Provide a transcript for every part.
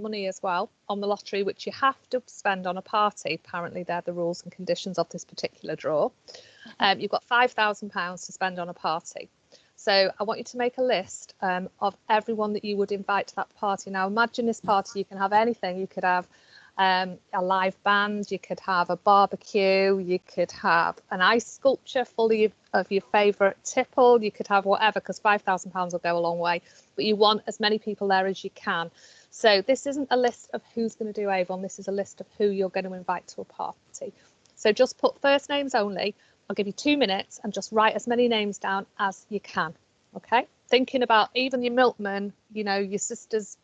money as well on the lottery, which you have to spend on a party. Apparently they're the rules and conditions of this particular draw. You've got £5,000 to spend on a party. So I want you to make a list of everyone that you would invite to that party. Now imagine this party, you can have anything. You could have a live band, you could have a barbecue, you could have an ice sculpture full of your favourite tipple, you could have whatever, because £5,000 will go a long way, but you want as many people there as you can. So this isn't a list of who's going to do Avon, this is a list of who you're going to invite to a party. So just put first names only. I'll give you 2 minutes and just write as many names down as you can. Okay, thinking about even your milkman, you know, your sister's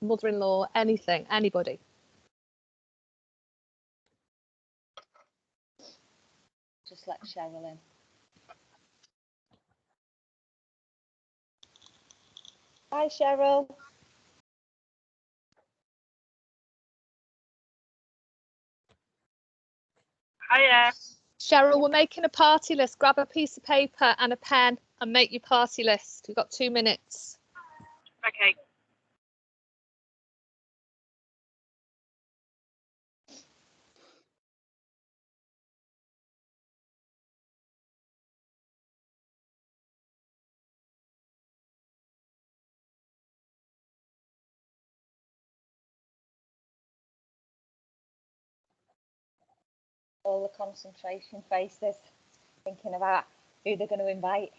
mother-in-law, anything, anybody. Just let Cheryl in. Hi, Cheryl. Hiya. Cheryl, we're making a party list. Grab a piece of paper and a pen and make your party list. You've got 2 minutes. Okay. All the concentration faces, thinking about who they're going to invite.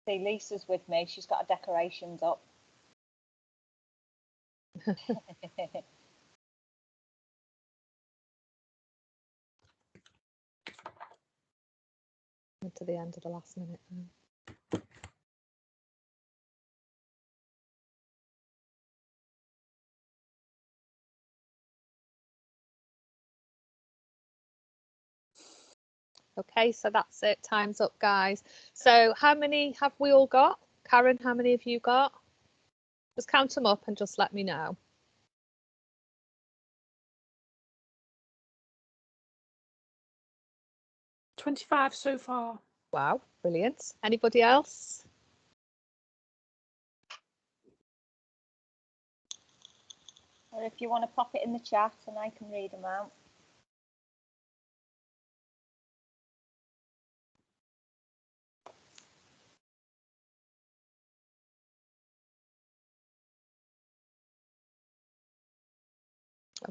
See, Lisa's with me. She's got her decorations up. To the end of the last minute now. Okay, so that's it. Time's up, guys. So how many have we all got? Karen, how many have you got? Just count them up and just let me know. 25 so far. Wow, brilliant. Anybody else? Or if you want to pop it in the chat and I can read them out.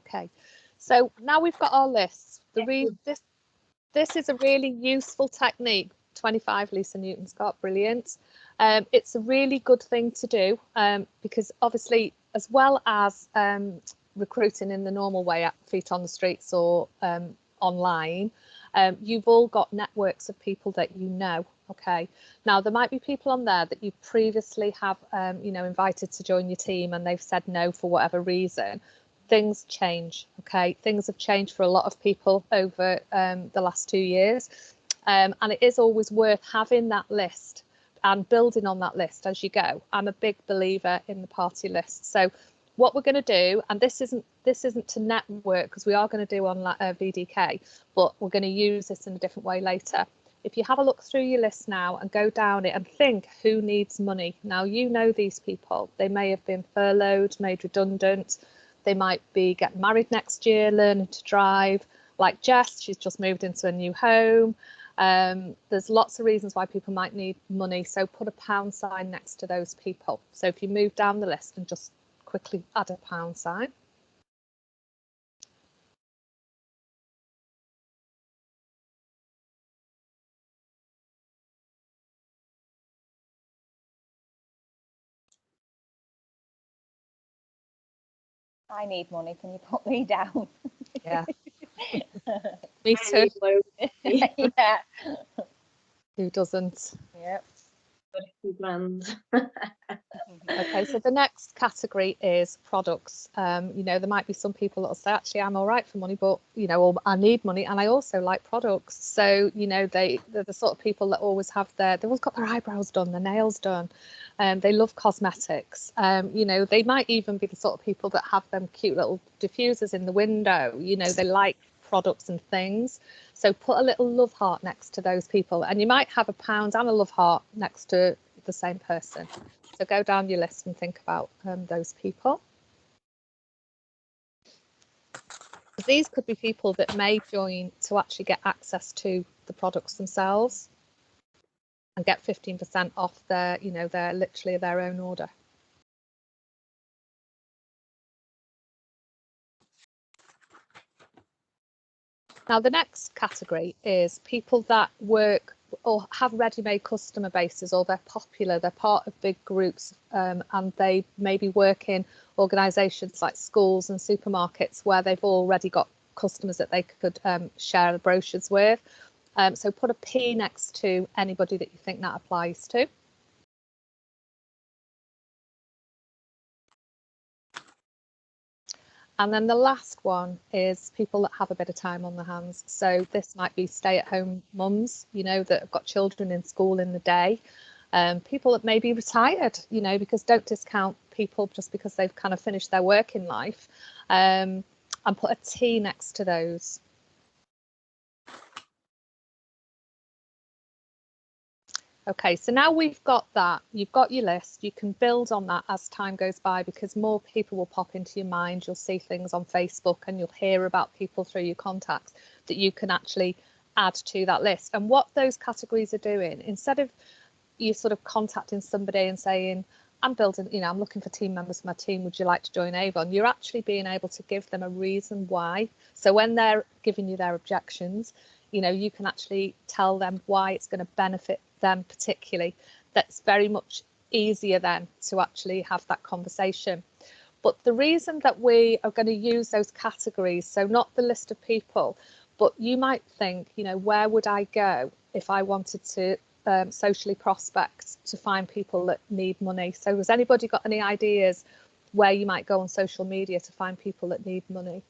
Okay, so now we've got our lists. This is a really useful technique. 25, Lisa Newton-Scott, brilliant. It's a really good thing to do because obviously, as well as recruiting in the normal way at feet on the streets or online, you've all got networks of people that you know. Okay, now there might be people on there that you previously have you know, invited to join your team and they've said no for whatever reason. Things change. Okay, things have changed for a lot of people over the last 2 years, and it is always worth having that list and building on that list as you go. I'm a big believer in the party list. So what we're going to do, and this isn't to network because we are going to do on VDK, but we're going to use this in a different way later. If you have a look through your list now and go down it and think who needs money. Now, you know these people. They may have been furloughed, made redundant. They might be getting married next year, learning to drive. Like Jess, she's just moved into a new home. There's lots of reasons why people might need money. So put a pound sign next to those people. So if you move down the list and just quickly add a pound sign. I need money. Can you put me down? Yeah. Me too. Yeah. Who doesn't? Yep. $2 grand. Okay, Okay, so the next category is products. You know, there might be some people that will say, actually, I'm all right for money, but, you know, or I need money and I also like products. So, you know, they're the sort of people that always have they've always got their eyebrows done, their nails done. They love cosmetics. You know, they might even be the sort of people that have them cute little diffusers in the window. You know, they like products and things. So put a little love heart next to those people, and you might have a pound and a love heart next to the same person. So go down your list and think about those people. These could be people that may join to actually get access to the products themselves and get 15% off their, you know, their literally their own order. Now, the next category is people that work or have ready-made customer bases, or they're popular, they're part of big groups, and they maybe work in organisations like schools and supermarkets where they've already got customers that they could share the brochures with. So put a P next to anybody that you think that applies to. And then the last one is people that have a bit of time on their hands. So this might be stay-at-home mums, you know, that have got children in school in the day. People that may be retired, you know, because don't discount people just because they've kind of finished their working life. And put a T next to those. Okay, so now we've got that, you've got your list, you can build on that as time goes by, because more people will pop into your mind. You'll see things on Facebook and you'll hear about people through your contacts that you can actually add to that list. And what those categories are doing, instead of you sort of contacting somebody and saying, I'm building, you know, I'm looking for team members for my team, would you like to join Avon? You're actually being able to give them a reason why. So when they're giving you their objections, you know, you can actually tell them why it's going to benefit them particularly. That's very much easier then to actually have that conversation. But the reason that we are going to use those categories, so not the list of people, but you might think, you know, where would I go if I wanted to socially prospect to find people that need money? So has anybody got any ideas where you might go on social media to find people that need money?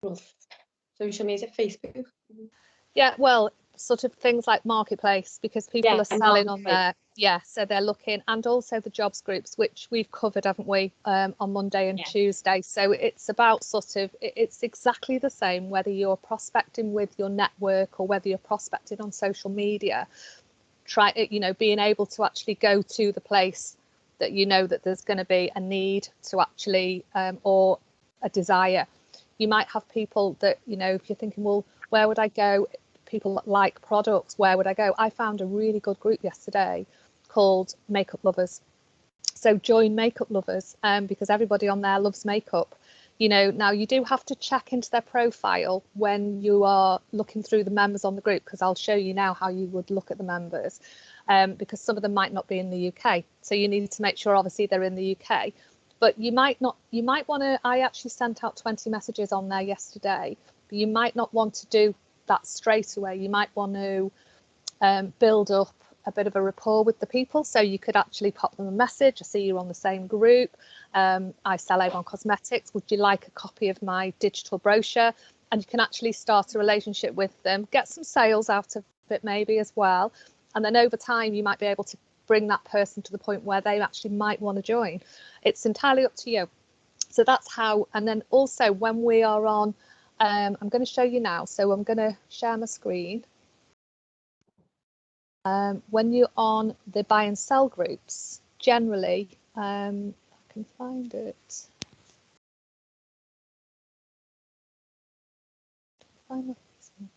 Well, social media, Facebook. Yeah, well, sort of things like Marketplace, because people are selling on there. Yeah, so they're looking, and also the jobs groups, which we've covered, haven't we, on Monday and Tuesday. So it's about sort of, it's exactly the same whether you're prospecting with your network or whether you're prospecting on social media. Try, you know, being able to actually go to the place that you know that there's going to be a need to actually, or a desire. You might have people that, you know, if you're thinking, well, where would I go? People that like products, where would I go? I found a really good group yesterday called Makeup Lovers. So join Makeup Lovers, because everybody on there loves makeup. You know, now you do have to check into their profile when you are looking through the members on the group, because I'll show you now how you would look at the members, because some of them might not be in the UK. So you need to make sure, obviously, they're in the UK. But you might not, you might want to, I actually sent out 20 messages on there yesterday, but you might not want to do that straight away. You might want to build up a bit of a rapport with the people. So you could actually pop them a message. I see you're on the same group. I sell Avon Cosmetics. Would you like a copy of my digital brochure? And you can actually start a relationship with them, get some sales out of it maybe as well. And then over time, you might be able to bring that person to the point where they actually might want to join. It's entirely up to you. So that's how. And then also when we are on, I'm going to show you now. So I'm going to share my screen. When you're on the buy and sell groups, generally, I can find it. Find my Facebook.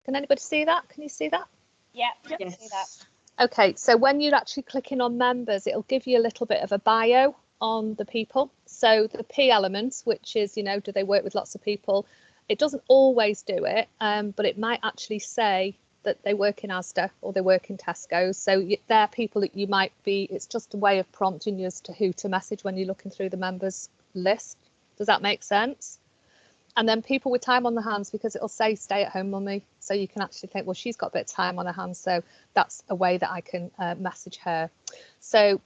Can anybody see that? Can you see that? Yeah, Yes. see that. Okay, so when you're actually clicking on members, it'll give you a little bit of a bio on the people. So the P element, which is, you know, do they work with lots of people? It doesn't always do it, but it might actually say that they work in Asda or they work in Tesco. So they're people that you might be, it's just a way of prompting you as to who to message when you're looking through the members list. Does that make sense? And then people with time on their hands, because it'll say stay at home mummy, so you can actually think, well, she's got a bit of time on her hands, so that's a way that I can message her. So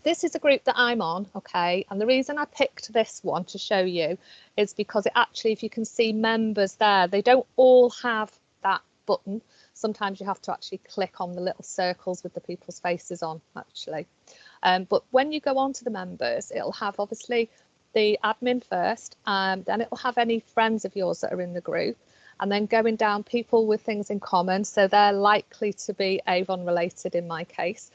this is a group that I'm on, okay, and the reason I picked this one to show you is because it actually, if you can see members there, they don't all have that button. Sometimes you have to actually click on the little circles with the people's faces on, actually. But when you go on to the members, it'll have obviously the admin first, then it'll have any friends of yours that are in the group, and then going down people with things in common, so they're likely to be Avon related in my case,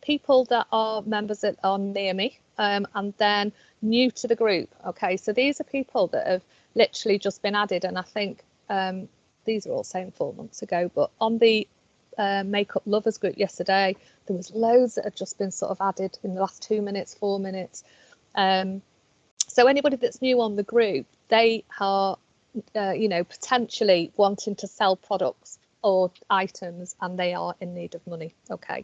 people that are members that are near me, and then new to the group. Okay, so these are people that have literally just been added, and I think these are all saying 4 months ago, but on the Makeup Lovers group yesterday, there was loads that had just been sort of added in the last 2 minutes, 4 minutes. So anybody that's new on the group, they are, you know, potentially wanting to sell products or items, and they are in need of money. Okay,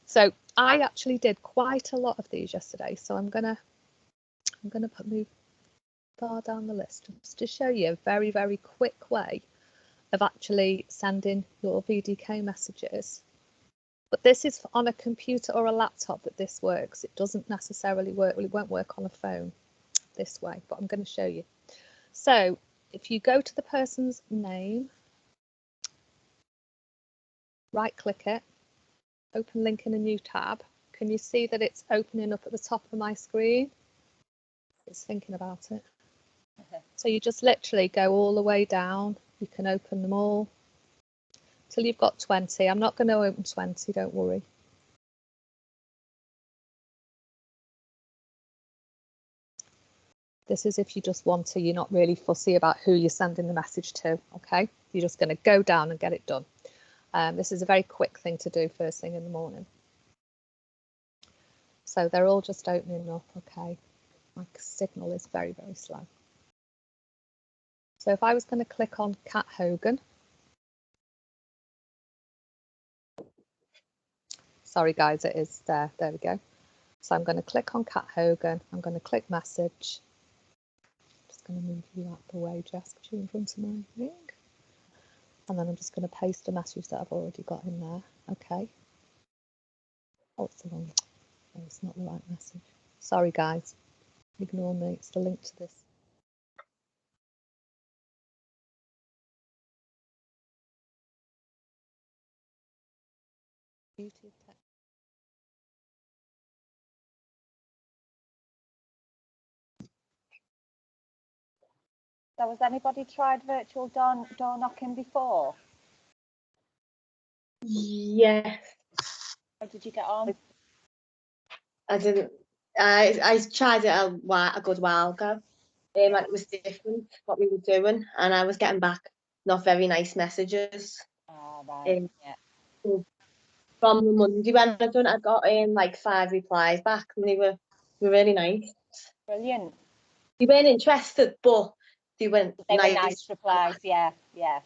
so I actually did quite a lot of these yesterday. So I'm gonna move far down the list just to show you a very, very quick way of actually sending your VDK messages. But this is on a computer or a laptop that this works. It doesn't necessarily work, well, it won't work on a phone this way, but I'm going to show you. So if you go to the person's name, right click it, open link in a new tab. Can you see that it's opening up at the top of my screen? It's thinking about it. So you just literally go all the way down. You can open them all till you've got 20. I'm not going to open 20, don't worry. This is if you just want to, you're not really fussy about who you're sending the message to, okay? You're just going to go down and get it done. This is a very quick thing to do first thing in the morning. So they're all just opening up, okay? My signal is very, very slow. So if I was going to click on Kat Hogan. Sorry guys, it is there. There we go. So I'm going to click on Kat Hogan. I'm going to click message. Just going to move you out the way, Jess, because you're in front of my ring. And then I'm just going to paste a message that I've already got in there. Okay. Oh, it's the wrong. Oh, it's not the right message. Sorry guys. Ignore me. It's the link to this. Beauty of text. So has anybody tried virtual door knocking before? Yes, How did you get on? I didn't. I tried it a good while ago. And it was different what we were doing, and I was getting back not very nice messages. Ah, right. Yeah. From the Monday when I done it, I got like 5 replies back, and they were really nice. Brilliant. They weren't interested, but they were They nice. were nice replies. Yeah, yeah.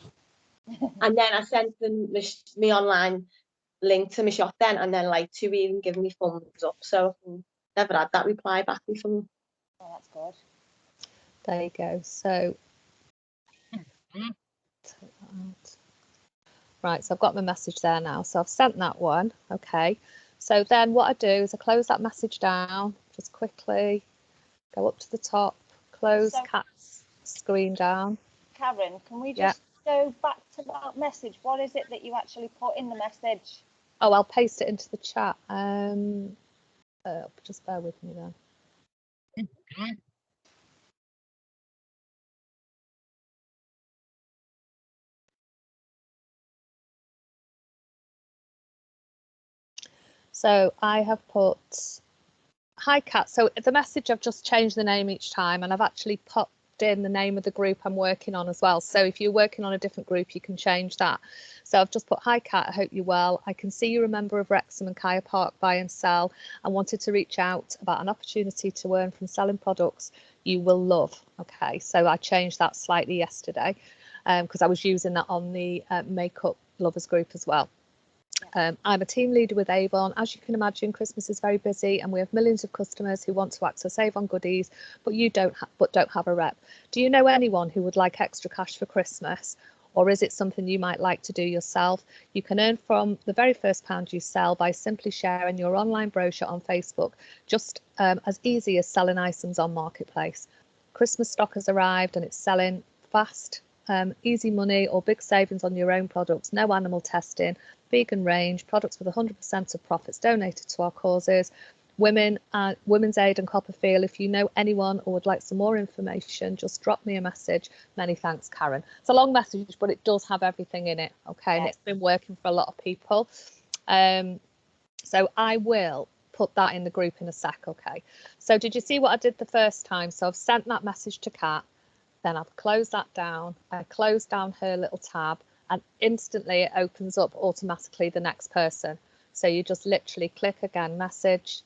And then I sent them my online link to my shop then, and then like 2 even giving me thumbs up. So never had that reply back before. Oh, that's good. There you go. So take that out. Right, so I've got my message there now. So I've sent that one. Okay. So then what I do is I close that message down, just quickly go up to the top, close So- Kat's screen down. Karen, can we Yeah. just go back to that message? What is it that you actually put in the message? Oh, I'll paste it into the chat. Just bear with me then. So I have put, hi Kat. So the message, I've just changed the name each time, and I've actually popped in the name of the group I'm working on as well. So if you're working on a different group, you can change that. So I've just put, hi Kat, I hope you're well. I can see you're a member of Wrexham and Kaya Park Buy and Sell, and wanted to reach out about an opportunity to earn from selling products you will love. Okay, so I changed that slightly yesterday because I was using that on the Makeup Lovers group as well. I'm a team leader with Avon. As you can imagine, Christmas is very busy and we have millions of customers who want to access Avon goodies, but don't have a rep. Do you know anyone who would like extra cash for Christmas? Or is it something you might like to do yourself? You can earn from the very first pound you sell by simply sharing your online brochure on Facebook, just as easy as selling items on Marketplace. Christmas stock has arrived and it's selling fast. Easy money or big savings on your own products, no animal testing, vegan range, products with 100% of profits donated to our causes. Women's Aid and Copperfield. If you know anyone or would like some more information, just drop me a message. Many thanks, Karen. It's a long message, but it does have everything in it. Okay, and it's been working for a lot of people. So I will put that in the group in a sec. Okay, so did you see what I did the first time? So I've sent that message to Kat, then I've closed that down. I closed down her little tab and instantly it opens up automatically the next person. So you just literally click again, message,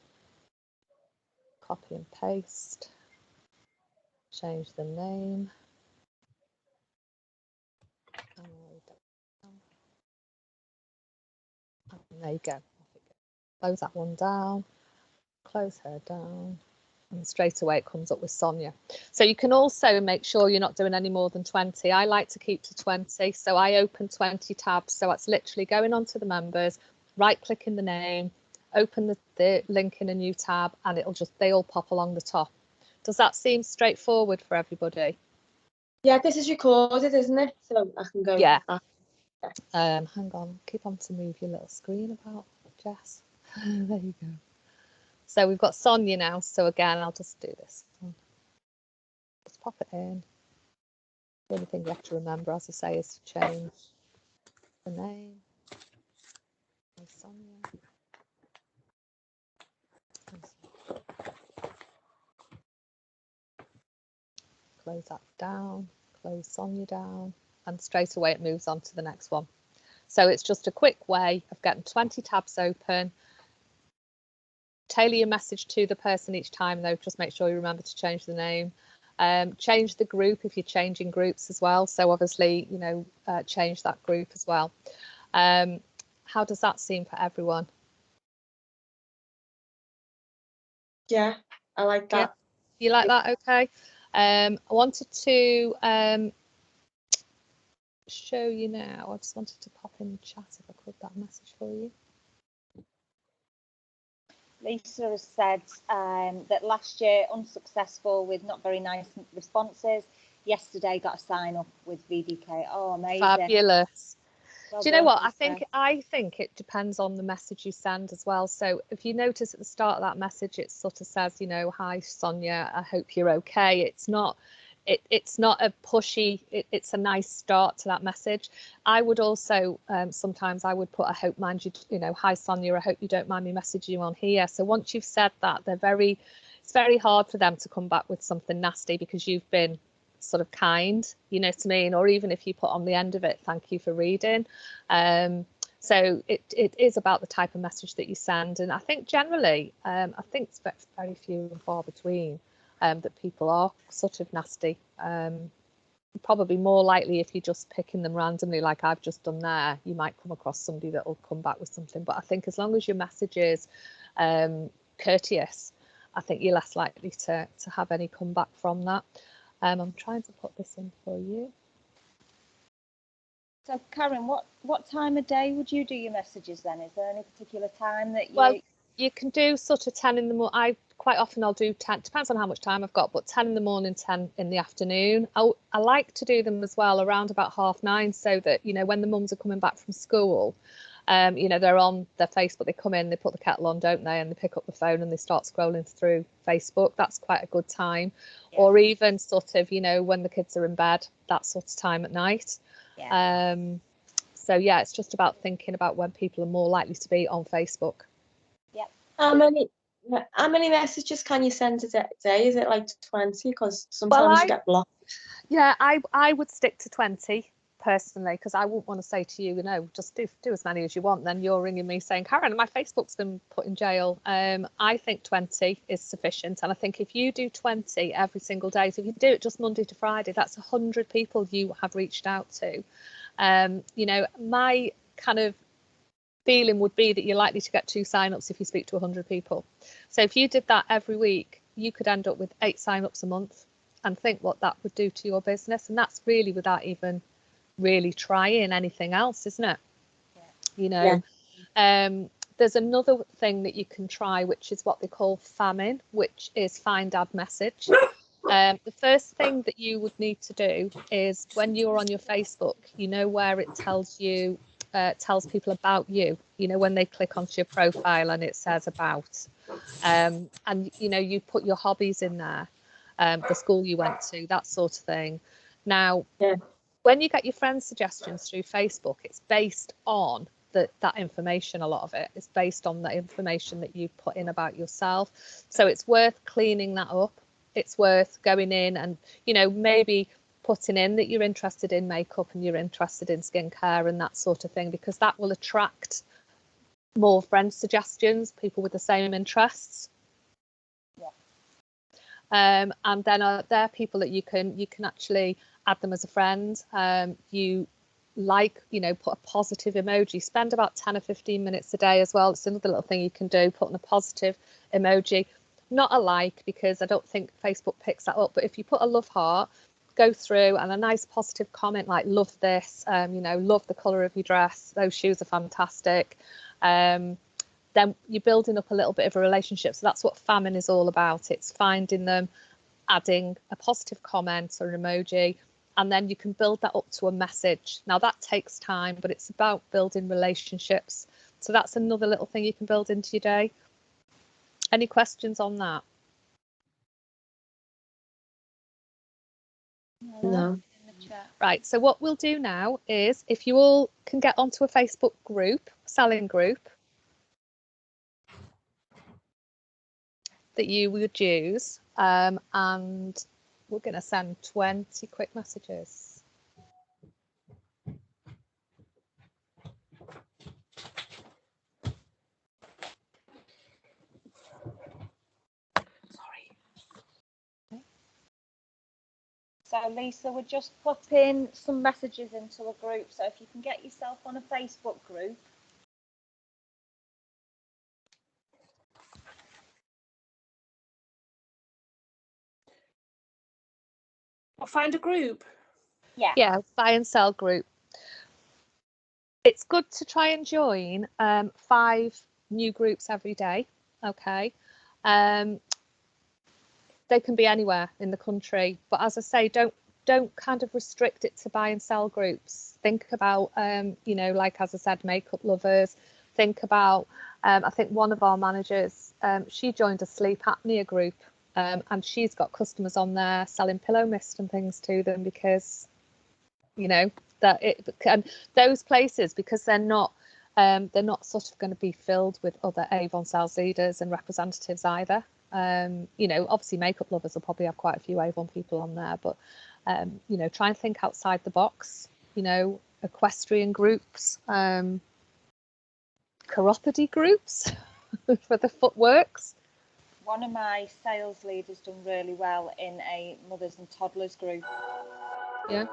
copy and paste, change the name. And there you go. Close that one down, close her down, and straight away it comes up with Sonia. So you can also make sure you're not doing any more than 20. I like to keep to 20, so I open 20 tabs. So it's literally going on to the members, right clicking the name, open the link in a new tab, and they all pop along the top. Does that seem straightforward for everybody? Yeah, this is recorded, isn't it? So I can go. Yeah. Hang on, keep on to move your little screen about, Jess. There you go. So we've got Sonia now. So again, I'll just do this. Just pop it in. The only thing you have to remember, as I say, is to change the name. Sonia. Close that down, close Sonia down, and straight away it moves on to the next one. So it's just a quick way of getting 20 tabs open. Tailor your message to the person each time though, just make sure you remember to change the name. Change the group if you're changing groups as well. So obviously, you know, change that group as well. How does that seem for everyone? Yeah, I like that. Yeah. You like that? Okay. I wanted to show you now. I just wanted to pop in the chat if I could that message for you. Lisa has said that last year unsuccessful with not very nice responses. Yesterday got a sign up with VDK. Oh, amazing! Fabulous. Well Do you know what? Lisa. I think it depends on the message you send as well. So if you notice at the start of that message, it sort of says, you know, hi Sonia, I hope you're okay. It's not a pushy, it's a nice start to that message. I would also sometimes I would put, I hope mind you, you know, hi Sonia, I hope you don't mind me messaging you on here. So once you've said that, it's very hard for them to come back with something nasty because you've been sort of kind, you know what I mean? Or even if you put on the end of it, thank you for reading. So it is about the type of message that you send. And I think generally, I think it's very few and far between that people are sort of nasty. Probably more likely if you're just picking them randomly like I've just done there, you might come across somebody that will come back with something. But I think as long as your message is courteous, I think you're less likely to have any comeback from that. I'm trying to put this in for you. So Karen, what time of day would you do your messages then? Is there any particular time that you... Well, you can do sort of 10 in the morning. I'll do 10, depends on how much time I've got, but 10 in the morning, 10 in the afternoon. I like to do them as well around about 9:30 so that, you know, when the mums are coming back from school, you know, they're on their Facebook, they come in, they put the kettle on, don't they, and they pick up the phone and they start scrolling through Facebook. That's quite a good time. Yeah. Or even sort of, you know, when the kids are in bed, that sort of time at night. Yeah. So yeah, it's just about thinking about when people are more likely to be on Facebook. Yep. How many messages can you send a day? Is it like 20? Because sometimes you get blocked. Yeah, I would stick to 20 personally, because I wouldn't want to say to you, you know, just do as many as you want. Then you're ringing me saying, Karen, my Facebook's been put in jail. I think 20 is sufficient. And I think if you do 20 every single day, so if you do it just Monday to Friday, that's 100 people you have reached out to. You know, my kind of feeling would be that you're likely to get 2 sign-ups if you speak to 100 people. So if you did that every week, you could end up with 8 sign-ups a month, and think what that would do to your business. And that's really without even really trying anything else, isn't it? You know, there's another thing that you can try, which is what they call FAMIN, which is find, add, message. The first thing that you would need to do is, when you're on your Facebook, you know, where it tells you, tells people about you, you know, when they click onto your profile and it says about, and you know, you put your hobbies in there, the school you went to, that sort of thing. Now, when you get your friends' suggestions through Facebook, it's based on that information. A lot of it is based on the information that you put in about yourself. So it's worth cleaning that up. It's worth going in and, you know, maybe putting in that you're interested in makeup and you're interested in skincare and that sort of thing, because that will attract more friend suggestions, people with the same interests. And then there are people that you can actually add them as a friend. You like, you know, put a positive emoji, spend about 10 or 15 minutes a day as well. It's another little thing you can do, putting a positive emoji, not a like, because I don't think Facebook picks that up, but if you put a love heart, go through, and a nice positive comment like, love this, you know, love the colour of your dress, those shoes are fantastic, then you're building up a little bit of a relationship. So that's what FAMIN is all about. It's finding them, adding a positive comment or an emoji, and then you can build that up to a message. Now that takes time, but it's about building relationships. So that's another little thing you can build into your day. Any questions on that? No. Right, so what we'll do now is, if you all can get onto a Facebook group, selling group, that you would use, and we're going to send 20 quick messages. So Lisa, we're just putting some messages into a group. So if you can get yourself on a Facebook group. I'll find a group. Yeah, buy and sell group. It's good to try and join 5 new groups every day. Okay, they can be anywhere in the country, but as I say, don't kind of restrict it to buy and sell groups. Think about you know, like as I said, makeup lovers. Think about I think one of our managers, she joined a sleep apnea group, and she's got customers on there selling pillow mist and things to them, because, you know, that it, and those places, because they're not sort of going to be filled with other Avon sales leaders and representatives either. You know, obviously makeup lovers will probably have quite a few Avon people on there, but you know, try and think outside the box. You know, equestrian groups, chiropody groups for the footworks. one of my sales leaders done really well in a mothers and toddlers group. Yeah,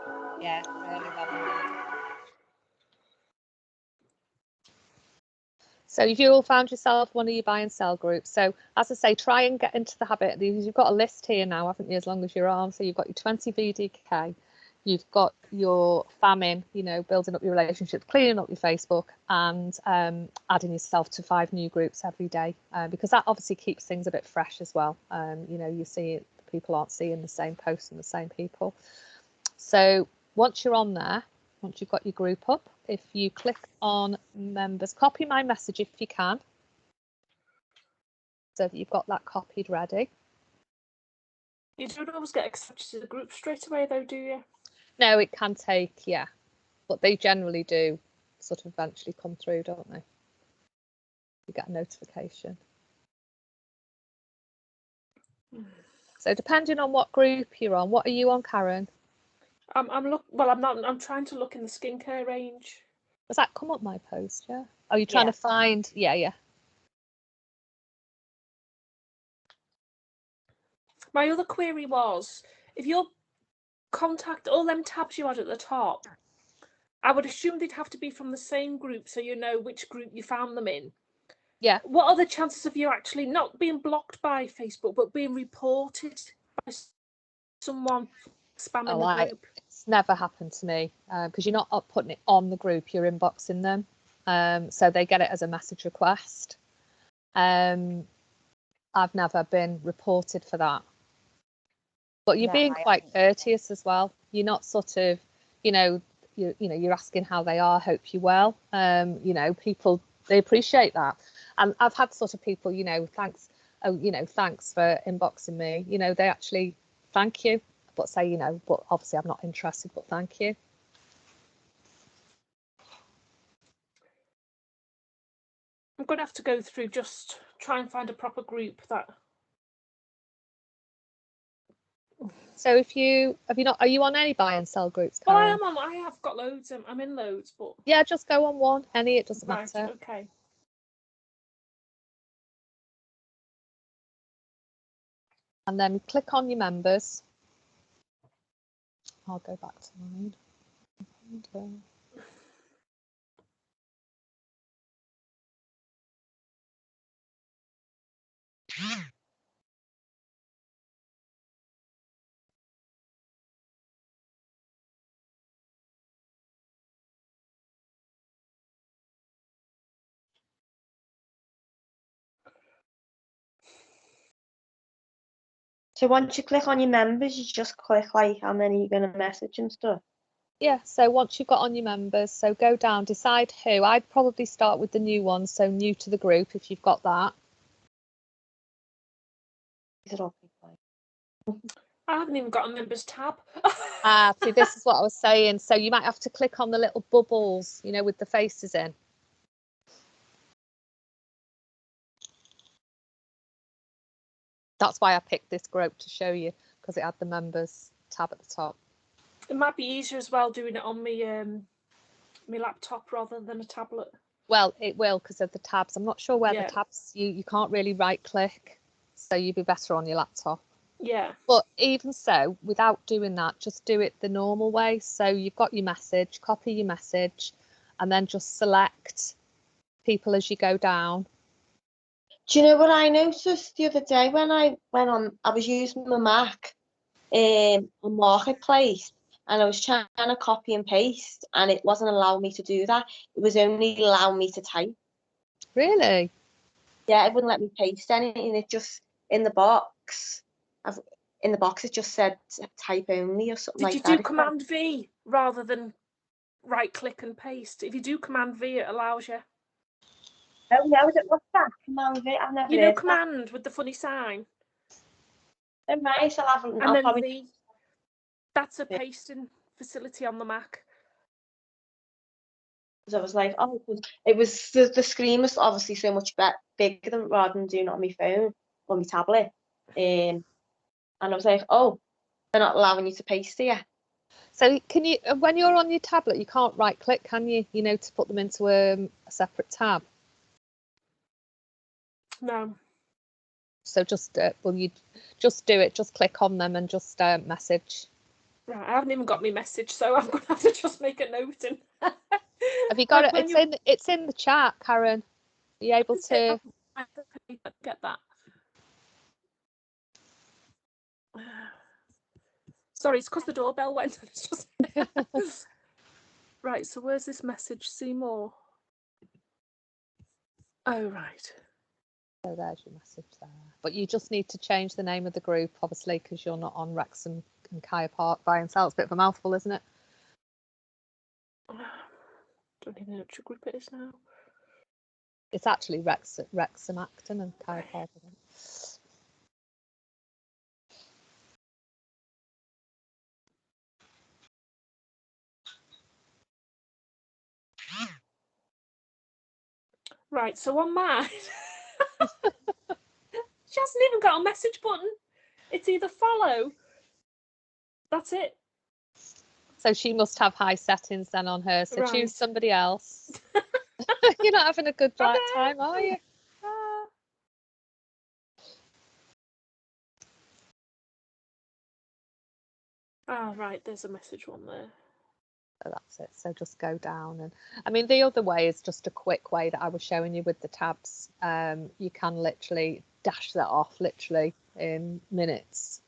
Really well. so if you all found yourself one of your buy and sell groups, so as I say, try and get into the habit. You've got a list here now, haven't you, as long as you're on. So you've got your 20 VDK, you've got your FAMIN, you know, building up your relationships, cleaning up your Facebook, and adding yourself to 5 new groups every day, because that obviously keeps things a bit fresh as well. You know, you see it, people aren't seeing the same posts and the same people. So once you're on there, once you've got your group up, if you click on members, copy my message if you can, so that you've got that copied ready. You don't always get accepted to the group straight away though, do you? No, it can take, yeah, but they generally do sort of eventually come through, don't they? You get a notification. So depending on what group you're on, what are you on, Karen? I'm trying to look in the skincare range. Does that come up my post? Yeah. Are you trying to find? Yeah. My other query was, if your contact, all them tabs you had at the top, I would assume they'd have to be from the same group, so you know which group you found them in. Yeah. What are the chances of you actually not being blocked by Facebook, but being reported by someone spamming the group? It's never happened to me because you're not putting it on the group, you're inboxing them. So they get it as a message request. I've never been reported for that. But you're being quite courteous as well. You're not sort of, you're asking how they are, hope you're well. People, they appreciate that. And I've had sort of people, thanks for inboxing me. They actually thank you, but say, but obviously I'm not interested, but thank you. I'm going to have to go through, just try and find a proper group that. So are you on any buy and sell groups, Karen? Karen? Well, I have got loads. I'm in loads, but yeah, just go on one. It doesn't matter. Okay. And then click on your members. I'll go back to mine. So once you click on your members, you just click like how many you're going to message and stuff. Yeah, so once you've got on your members, so go down, decide who. I'd probably start with the new ones, so new to the group if you've got that. These are all people. I haven't even got a members tab. See, this is what I was saying. So you might have to click on the little bubbles, with the faces in. That's why I picked this group to show you, because it had the members tab at the top. It might be easier as well doing it on my laptop rather than a tablet. Well, it will because of the tabs. I'm not sure where the tabs, you can't really right click, so you'd be better on your laptop. Yeah. But even so, without doing that, just do it the normal way. So you've got your message, copy your message, and then just select people as you go down. Do you know what I noticed the other day when I went on? I was using my Mac on Marketplace, and I was trying to copy and paste, and it wasn't allowing me to do that. It was only allowing me to type. Really? Yeah, it wouldn't let me paste anything. It just in the box. It just said type only or something like that. Did you do Command V rather than right click and paste? If you do Command V, it allows you. Oh no, is it what's that? Command V? I've never heard Command with the funny sign. Oh, nice. And then V. That's a pasting facility on the Mac. Because I was like, oh, it was the screen was obviously so much bigger than rather than doing it on my phone or my tablet. And I was like, oh, they're not allowing you to paste here. So can you, when you're on your tablet, you can't right click, can you? To put them into a separate tab. No. So just you just do it. Just click on them and just message. Right, I haven't even got my message, so I'm gonna have to just make a note. And have you got it? It's in the chat, Karen. Are you able to? I get that. Sorry, it's because the doorbell went. It's just right. So where's this message? See more. Oh right. So there's your message there. But you just need to change the name of the group, obviously, because you're not on Wrexham and Kaya Park buy and sell. It's a bit of a mouthful, isn't it? Don't even know which group it is now. It's actually Wrexham Acton and Kaya Park. Right, so on mine, she hasn't even got a message button. It's either follow. That's it. So she must have high settings then on her. So right. Choose somebody else. You're not having a good time, are you? Ah, right. There's a message one there. So that's it. So just go down, and I mean the other way is just a quick way that I was showing you with the tabs. You can literally dash that off literally in minutes,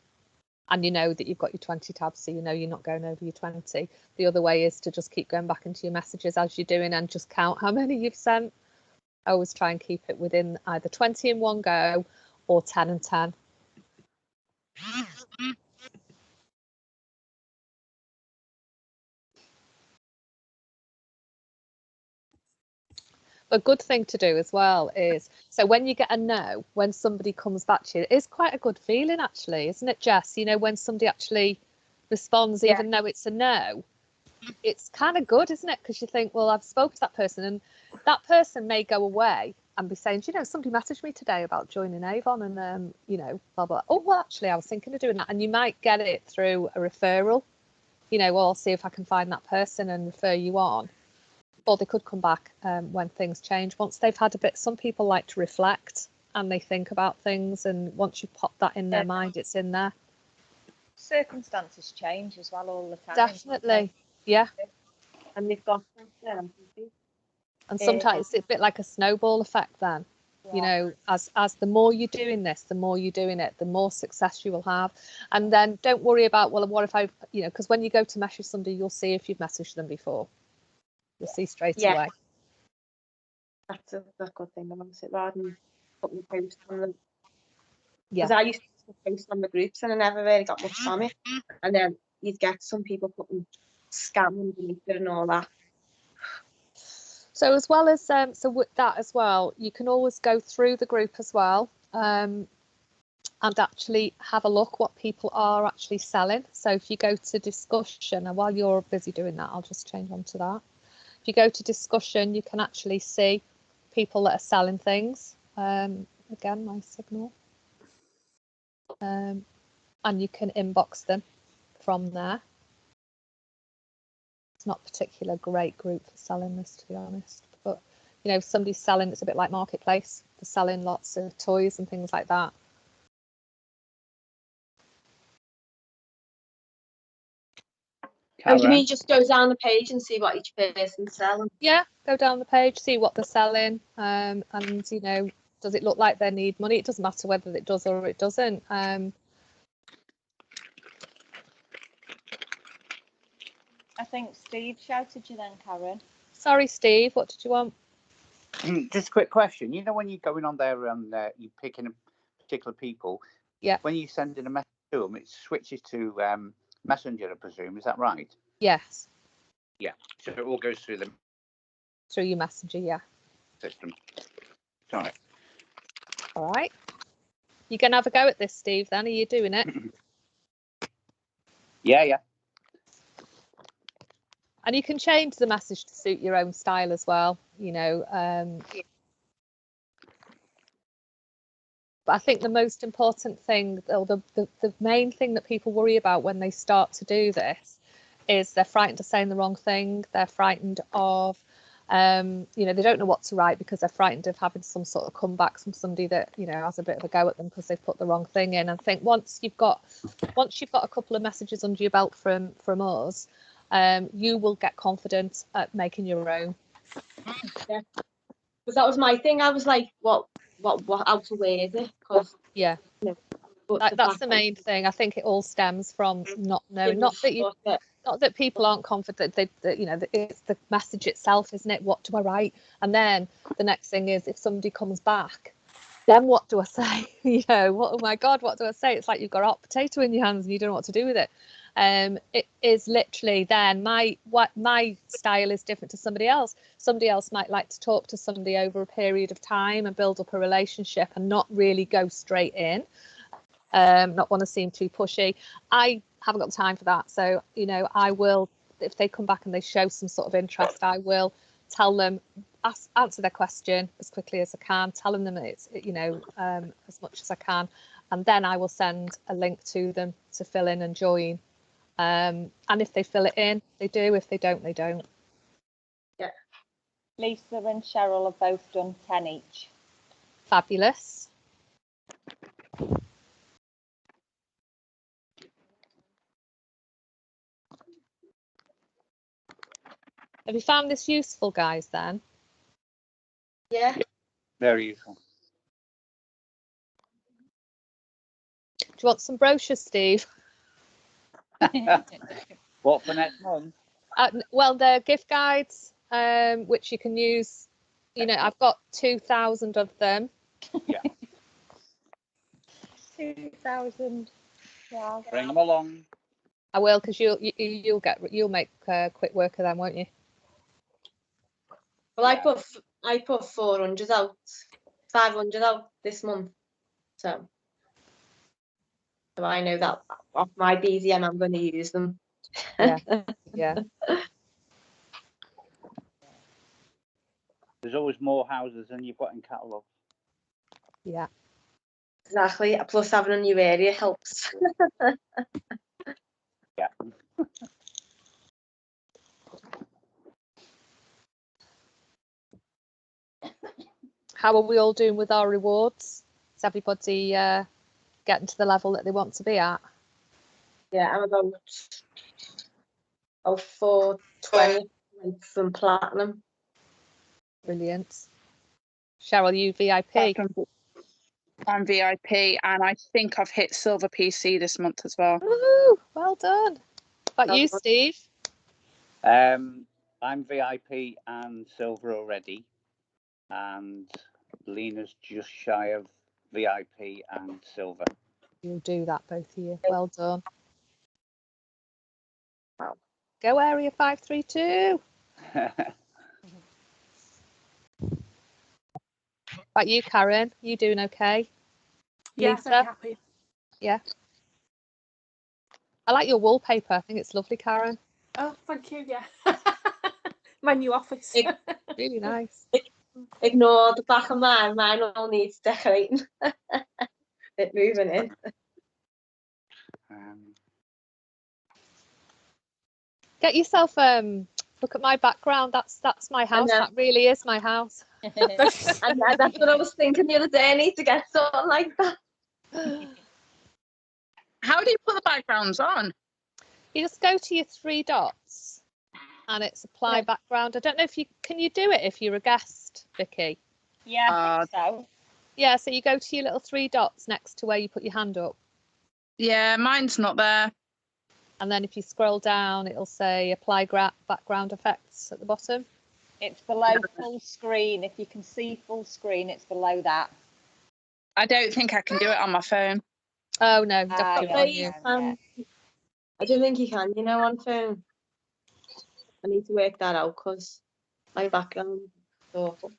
and you know that you've got your 20 tabs, so you know you're not going over your 20. The other way is to just keep going back into your messages as you're doing and just count how many you've sent. I always try and keep it within either 20 in one go or 10 and 10. A good thing to do as well is, so when you get a no, when somebody comes back to you, it's quite a good feeling actually, isn't it, Jess? You know, when somebody actually responds, even though it's a no, it's kind of good, isn't it? Because you think, well, I've spoken to that person, and that person may go away and be saying, you know, somebody messaged me today about joining Avon, and you know, blah blah. Oh, well, actually, I was thinking of doing that, and you might get it through a referral. You know, well, I'll see if I can find that person and refer you on. Or they could come back when things change. Once they've had a bit, some people like to reflect and they think about things, and once you pop that in their mind, it's in there. Circumstances change as well all the time. Definitely, yeah. And they've got And sometimes it's a bit like a snowball effect then. You know, as the more you're doing this, the more you're doing it, the more success you will have. And then don't worry about, well, what if I, you know, because when you go to message somebody, you'll see if you've messaged them before. You'll see straight away. That's a good thing about it, rather than putting a post on them. Yeah. Because I used to post on the groups and I never really got much from it. And then you'd get some people putting scam underneath it and all that. So as well as so with that as well, you can always go through the group as well, and actually have a look what people are actually selling. So if you go to discussion, and while you're busy doing that, I'll just change on to that. If you go to discussion, you can actually see people that are selling things. Again, my signal. And you can inbox them from there. It's not a particular great group for selling this, to be honest. But, you know, if somebody's selling, it's a bit like Marketplace. They're selling lots of toys and things like that. Oh, do you mean just go down the page and see what each person's selling? Yeah, go down the page, see what they're selling, and you know, does it look like they need money? It doesn't matter whether it does or it doesn't. I think Steve shouted you then, Karen. Sorry, Steve, what did you want? Just a quick question. You know, when you're going on there and you're picking particular people, Yeah. When you send in a message to them, it switches to Messenger, I presume. Is that right? Yes. Yeah. So it all goes through the Through your messenger, yeah. system. Sorry. All right. You gonna have a go at this, Steve? Then are you doing it? Yeah. And you can change the message to suit your own style as well. You know. But I think the most important thing, or the main thing that people worry about when they start to do this, is they're frightened of saying the wrong thing. They're frightened of, you know, they don't know what to write because they're frightened of having some sort of comeback from somebody that, you know, has a bit of a go at them because they've put the wrong thing in. I think once you've got a couple of messages under your belt from us, you will get confident at making your own. Yeah. Because that was my thing. I was like, what how to word it? Because yeah, you know, that's the main thing. I think it all stems from not knowing. Not that people aren't confident. That you know, it's the message itself, isn't it? What do I write? And then the next thing is, if somebody comes back, then what do I say? You know, oh my God, what do I say? It's like you've got a hot potato in your hands and you don't know what to do with it. It is literally then my style is different to somebody else. Somebody else might like to talk to somebody over a period of time and build up a relationship and not really go straight in. Not want to seem too pushy. I haven't got time for that. So, you know, I will, if they come back and they show some sort of interest, I will tell them, answer their question as quickly as I can, telling them it's, you know, as much as I can. And then I will send a link to them to fill in and join. And if they fill it in, they do. If they don't, they don't. Yeah. Lisa and Cheryl have both done 10 each. Fabulous. Have you found this useful, guys, then? Yeah. Very useful. Do you want some brochures, Steve? What for next month? Well, they're gift guides, which you can use. You know, I've got 2,000 of them. Yeah. 2,000. Wow. Bring them along. I will, because you'll make quick work of them, won't you? Well, I put 400 out, 500 out this month. So I know that off my BZM I'm going to use them. Yeah. Yeah. There's always more houses than you've got in catalogue. Yeah. Exactly. Plus having a new area helps. Yeah. How are we all doing with our rewards? Is everybody getting to the level that they want to be at? Yeah, I'm about 420 from platinum. Brilliant. Cheryl, you VIP? I'm VIP, and I think I've hit silver PC this month as well. Woo, well done. What about you, Well done. Steve? I'm VIP and silver already, and Lena's just shy of VIP and silver. You'll do that, both of you. Well done. Wow. Go Area 532. About you, Karen? You doing okay? Yeah, Lisa? very happy. Yeah. I like your wallpaper. I think it's lovely, Karen. Oh, thank you. Yeah. My new office. Really nice. Ignore the back of mine. Mine all needs decorating. Bit moving in. Get yourself look at my background. That's my house. know. That really is my house. And that's what I was thinking the other day. I need to get something like that. How do you put the backgrounds on? You just go to your 3 dots and it's apply background. I don't know if you can you do it if you're a guest, Vicky? Yeah, I think so. Yeah, so you go to your little 3 dots next to where you put your hand up. Yeah, mine's not there. And then if you scroll down, it'll say apply background effects at the bottom. It's below full screen. If you can see full screen, it's below that. I don't think I can do it on my phone. Oh no, definitely yeah, on you. I don't think you can, on phone. I need to work that out because my background is awful.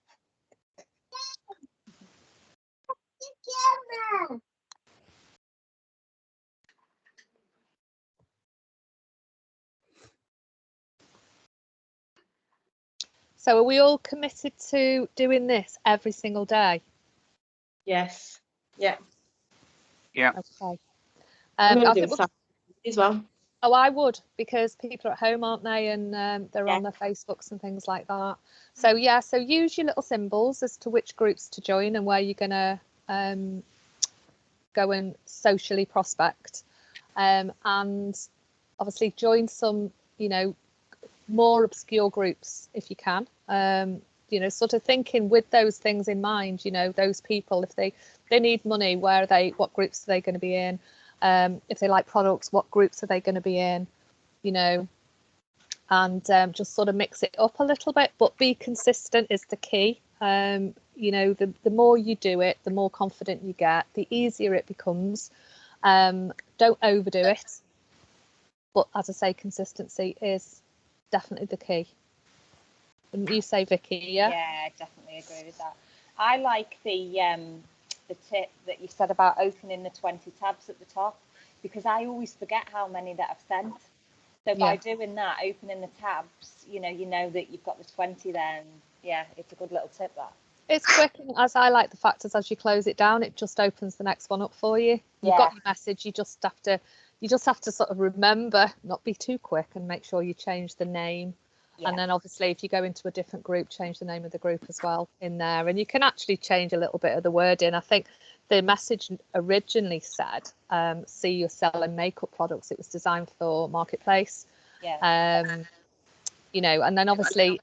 So are we all committed to doing this every single day? Yes. Yeah. Yeah. Okay. I'm I going to do think it Saturday as well. Oh, I would, because people are at home, aren't they? And they're Yeah. on their Facebooks and things like that. So yeah, so use your little symbols as to which groups to join and where you're gonna go and socially prospect, and obviously join some, more obscure groups if you can. Sort of thinking with those things in mind. Those people, if they need money, what groups are they going to be in? If they like products, what groups are they going to be in? And just sort of mix it up a little bit, but be consistent is the key. The more you do it, the more confident you get, the easier it becomes. Don't overdo it, but as I say, consistency is definitely the key. Wouldn't you say, Vicky? Yeah, I definitely agree with that. I like the tip that you said about opening the 20 tabs at the top, because I always forget how many that I've sent. So by doing that, opening the tabs, you know that you've got the 20 there, and yeah, it's a good little tip, that. It's quick, and as I like the fact is, as you close it down, it just opens the next one up for you. You've got your message. You just have to sort of remember, not be too quick, and make sure you change the name. Yeah. And then obviously if you go into a different group, change the name of the group as well in there. And you can actually change a little bit of the wording. I think the message originally said, see you're selling makeup products. It was designed for Marketplace. Yeah. you know, and then obviously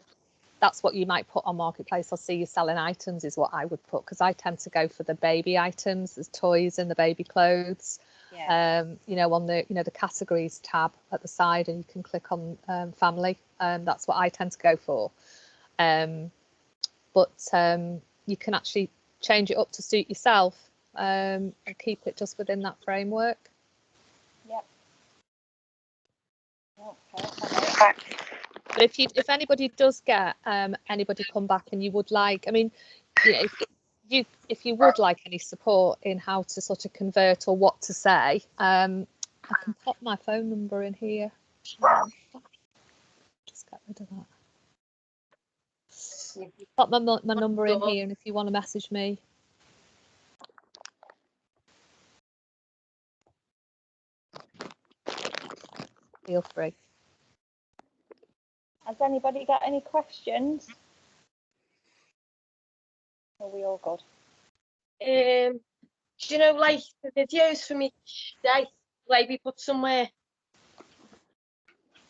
that's what you might put on Marketplace. I'll see you selling items is what I would put, because I tend to go for the baby items. There's toys and the baby clothes. Yeah. You know, on the, you know, the categories tab at the side, and you can click on family. That's what I tend to go for. But you can actually change it up to suit yourself, and keep it just within that framework. Yep. Okay. But if anybody does get anybody come back and you would like, I mean, you know, if you would like any support in how to sort of convert or what to say, I can pop my phone number in here. Just get rid of that. Pop my number in here, and if you want to message me. Feel free. Has anybody got any questions? Are we all good? Do you know, like the videos from each day, like we put somewhere?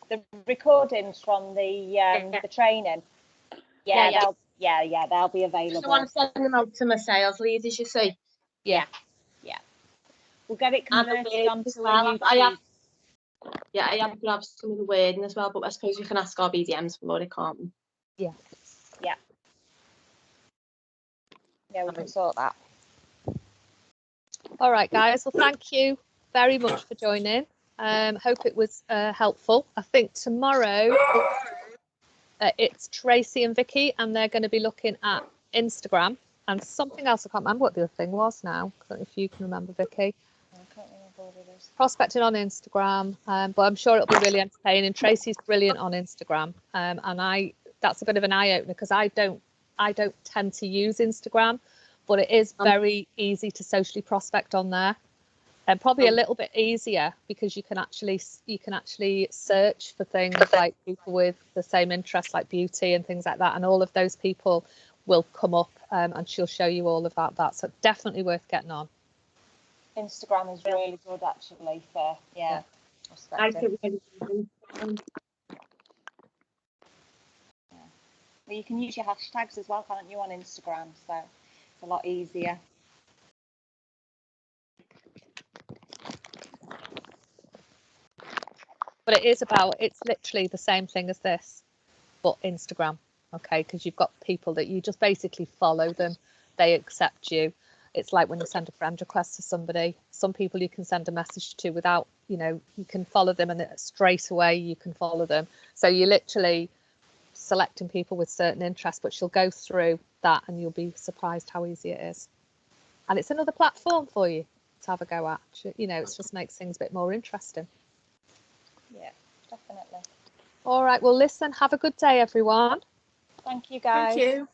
The recordings from the training. They'll be available. I want to send them out to my sales leaders, you see. Yeah. We'll get it And the converted wording onto as well. a YouTube. I have grabbed some of the wording as well, but I suppose we can ask our BDMs for it, can't we? Yeah. Yeah, we can sort that. All right, guys. Well, thank you very much for joining. Hope it was helpful. I think tomorrow it's Tracy and Vicky, and they're going to be looking at Instagram and something else. I can't remember what the other thing was now. I don't know if you can remember, Vicky. I can't remember what it is. Prospecting on Instagram, but I'm sure it'll be really entertaining. Tracy's brilliant on Instagram, and that's a bit of an eye opener, because I don't tend to use Instagram, but it is very easy to socially prospect on there, and probably a little bit easier because you can actually search for things like people with the same interests, like beauty and things like that, and all of those people will come up, and she'll show you all of that. So definitely worth getting on. Instagram is really good, actually, for prospecting. Well, you can use your hashtags as well, can't you, on Instagram? So it's a lot easier. But it's literally the same thing as this, but Instagram, okay? Because you've got people that you just basically follow them, they accept you. It's like when you send a friend request to somebody. Some people you can send a message to without, you know, you can follow them, and straight away you can follow them. So you're literally selecting people with certain interests, but she'll go through that and you'll be surprised how easy it is. And it's another platform for you to have a go at. You know, it just makes things a bit more interesting. Yeah, definitely. All right, well, listen, have a good day, everyone. Thank you, guys. Thank you.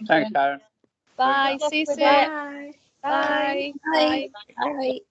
Thanks, Karen. Bye. See you soon. Bye. Bye. Bye. Bye.